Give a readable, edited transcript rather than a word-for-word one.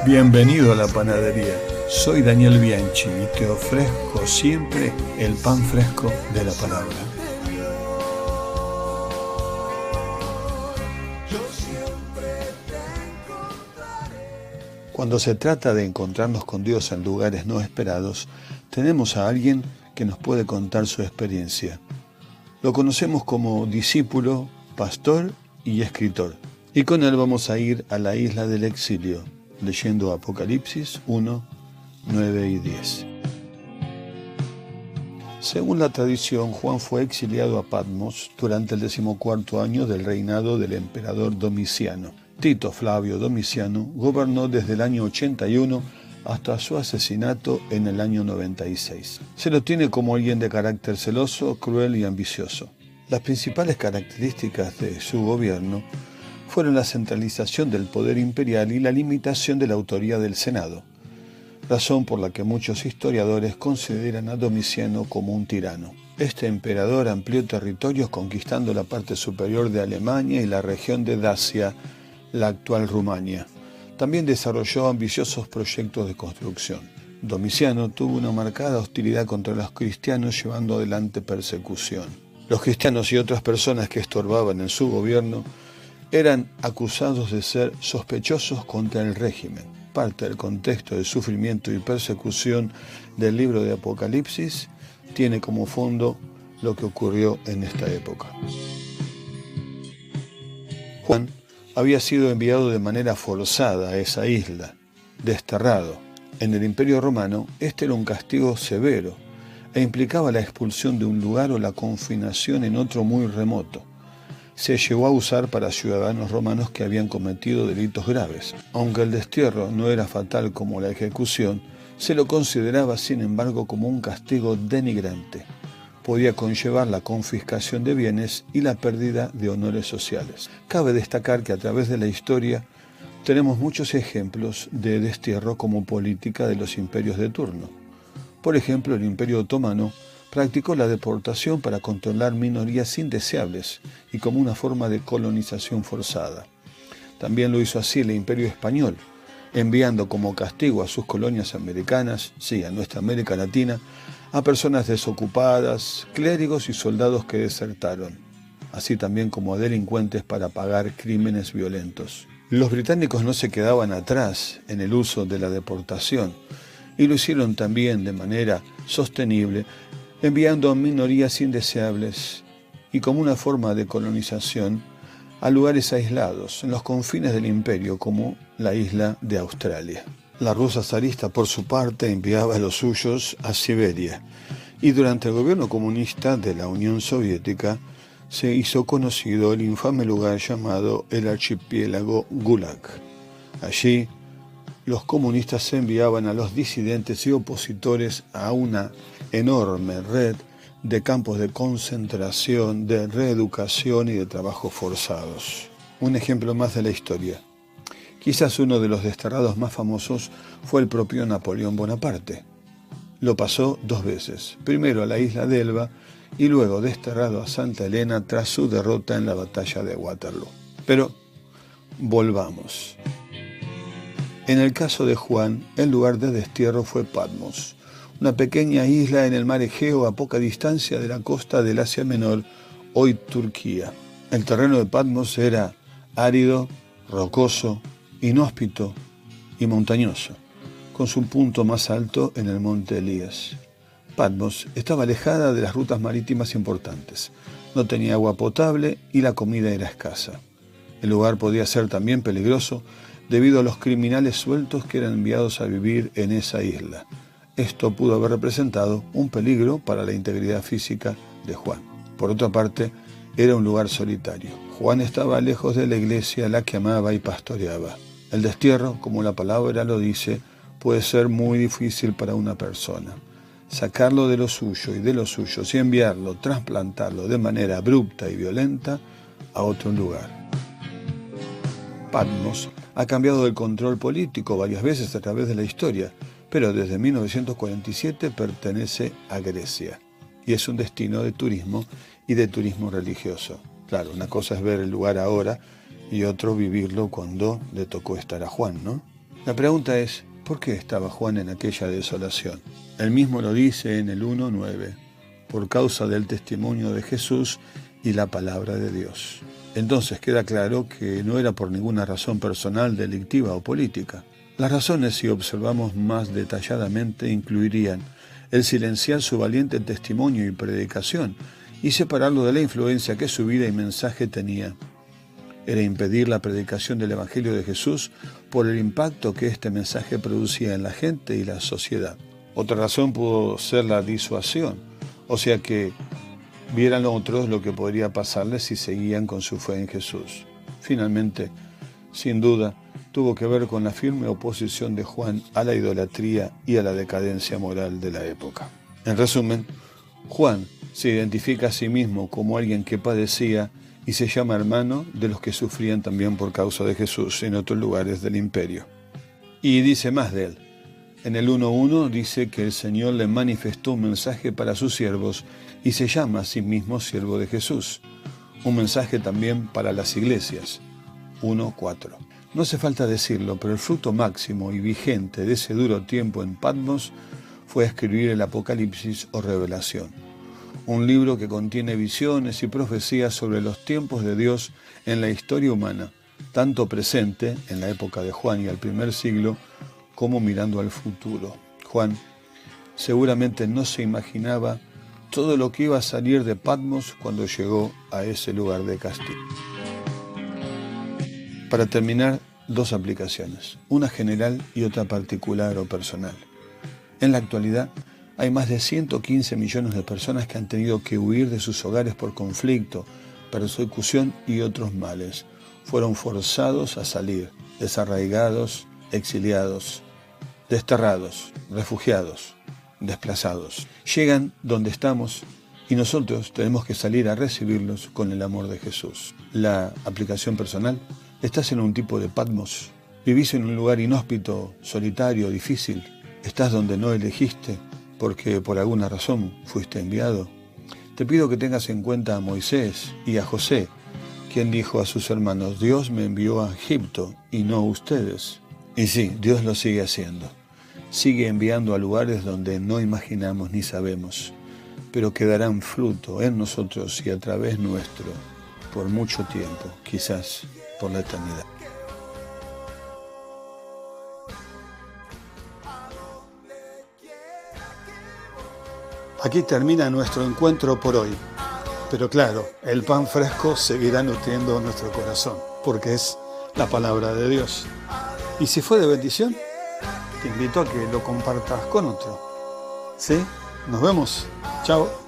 Bienvenido a la panadería. Soy Daniel Bianchi y te ofrezco siempre el pan fresco de la palabra. Cuando se trata de encontrarnos con Dios en lugares no esperados, tenemos a alguien que nos puede contar su experiencia. Lo conocemos como discípulo, pastor y escritor. Y con él vamos a ir a la isla del exilio, leyendo Apocalipsis 1, 9 y 10. Según la tradición, Juan fue exiliado a Patmos durante el 14º año del reinado del emperador Domiciano. Tito Flavio Domiciano gobernó desde el año 81 hasta su asesinato en el año 96. Se lo tiene como alguien de carácter celoso, cruel y ambicioso. Las principales características de su gobierno fueron la centralización del poder imperial y la limitación de la autoría del Senado, razón por la que muchos historiadores consideran a Domiciano como un tirano. Este emperador amplió territorios conquistando la parte superior de Alemania y la región de Dacia, la actual Rumania. También desarrolló ambiciosos proyectos de construcción. Domiciano tuvo una marcada hostilidad contra los cristianos, llevando adelante persecución. Los cristianos y otras personas que estorbaban en su gobierno eran acusados de ser sospechosos contra el régimen. Parte del contexto de sufrimiento y persecución del libro de Apocalipsis tiene como fondo lo que ocurrió en esta época. Juan había sido enviado de manera forzada a esa isla, desterrado. En el Imperio Romano, este era un castigo severo e implicaba la expulsión de un lugar o la confinación en otro muy remoto. Se llegó a usar para ciudadanos romanos que habían cometido delitos graves. Aunque el destierro no era fatal como la ejecución, se lo consideraba sin embargo como un castigo denigrante. Podía conllevar la confiscación de bienes y la pérdida de honores sociales. Cabe destacar que a través de la historia tenemos muchos ejemplos de destierro como política de los imperios de turno. Por ejemplo, el Imperio Otomano practicó la deportación para controlar minorías indeseables y como una forma de colonización forzada. También lo hizo así el Imperio Español, enviando como castigo a sus colonias americanas, a nuestra América Latina, a personas desocupadas, clérigos y soldados que desertaron, así también como a delincuentes para pagar crímenes violentos. Los británicos no se quedaban atrás en el uso de la deportación y lo hicieron también de manera sostenible, enviando a minorías indeseables y como una forma de colonización a lugares aislados en los confines del imperio como la isla de Australia. La Rusia zarista, por su parte, enviaba a los suyos a Siberia y durante el gobierno comunista de la Unión Soviética se hizo conocido el infame lugar llamado el archipiélago Gulag. Allí, los comunistas enviaban a los disidentes y opositores a una enorme red de campos de concentración, de reeducación y de trabajos forzados. Un ejemplo más de la historia. Quizás uno de los desterrados más famosos fue el propio Napoleón Bonaparte. Lo pasó 2 veces, primero a la isla de Elba y luego desterrado a Santa Elena tras su derrota en la batalla de Waterloo. Pero volvamos. En el caso de Juan, el lugar de destierro fue Patmos, una pequeña isla en el mar Egeo a poca distancia de la costa del Asia Menor, hoy Turquía. El terreno de Patmos era árido, rocoso, inhóspito y montañoso, con su punto más alto en el monte Elías. Patmos estaba alejada de las rutas marítimas importantes, no tenía agua potable y la comida era escasa. El lugar podía ser también peligroso debido a los criminales sueltos que eran enviados a vivir en esa isla. Esto pudo haber representado un peligro para la integridad física de Juan. Por otra parte, era un lugar solitario. Juan estaba lejos de la iglesia, la que amaba y pastoreaba. El destierro, como la palabra lo dice, puede ser muy difícil para una persona. Sacarlo de lo suyo y de los suyos y enviarlo, trasplantarlo de manera abrupta y violenta a otro lugar. Patmos ha cambiado el control político varias veces a través de la historia, pero desde 1947 pertenece a Grecia y es un destino de turismo y de turismo religioso. Claro, una cosa es ver el lugar ahora y otro vivirlo cuando le tocó estar a Juan, ¿no? La pregunta es, ¿por qué estaba Juan en aquella desolación? Él mismo lo dice en el 1:9, por causa del testimonio de Jesús y la palabra de Dios. Entonces queda claro que no era por ninguna razón personal, delictiva o política. Las razones, si observamos más detalladamente, incluirían el silenciar su valiente testimonio y predicación y separarlo de la influencia que su vida y mensaje tenía. Era impedir la predicación del Evangelio de Jesús por el impacto que este mensaje producía en la gente y la sociedad. Otra razón pudo ser la disuasión, o sea que vieran otros lo que podría pasarles si seguían con su fe en Jesús. Finalmente, sin duda, tuvo que ver con la firme oposición de Juan a la idolatría y a la decadencia moral de la época. En resumen, Juan se identifica a sí mismo como alguien que padecía y se llama hermano de los que sufrían también por causa de Jesús en otros lugares del imperio. Y dice más de él. En el 1:1 dice que el Señor le manifestó un mensaje para sus siervos y se llama a sí mismo siervo de Jesús. Un mensaje también para las iglesias. 1:4. No hace falta decirlo, pero el fruto máximo y vigente de ese duro tiempo en Patmos fue escribir el Apocalipsis o Revelación. Un libro que contiene visiones y profecías sobre los tiempos de Dios en la historia humana, tanto presente, en la época de Juan y al primer siglo, como mirando al futuro. Juan seguramente no se imaginaba todo lo que iba a salir de Patmos cuando llegó a ese lugar de castigo. Para terminar, dos aplicaciones, una general y otra particular o personal. En la actualidad, hay más de 115 millones de personas que han tenido que huir de sus hogares por conflicto, persecución y otros males. Fueron forzados a salir, desarraigados, exiliados, desterrados, refugiados, desplazados. Llegan donde estamos y nosotros tenemos que salir a recibirlos con el amor de Jesús. La aplicación personal: ¿estás en un tipo de Patmos? ¿Vivís en un lugar inhóspito, solitario, difícil? ¿Estás donde no elegiste porque por alguna razón fuiste enviado? Te pido que tengas en cuenta a Moisés y a José, quien dijo a sus hermanos: Dios me envió a Egipto y no ustedes. Y sí, Dios lo sigue haciendo. Sigue enviando a lugares donde no imaginamos ni sabemos, pero que darán fruto en nosotros y a través nuestro por mucho tiempo, quizás por la eternidad. Aquí termina nuestro encuentro por hoy. Pero claro, el pan fresco seguirá nutriendo nuestro corazón, porque es la palabra de Dios. Y si fue de bendición, te invito a que lo compartas con otro. ¿Sí? Nos vemos. Chao.